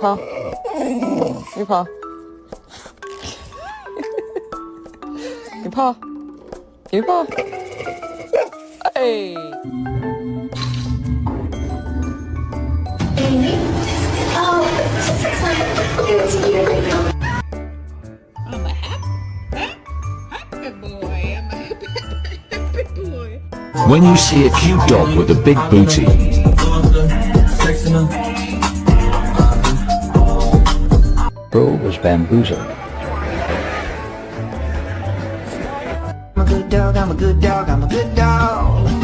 paw. Your paw. Your paw. Your paw. Hey. I'm a happy boy. I'm a happy boy. When you see a cute dog with a big booty, Bro was bamboozled. I'm a good dog, I'm a good dog, I'm a good dog.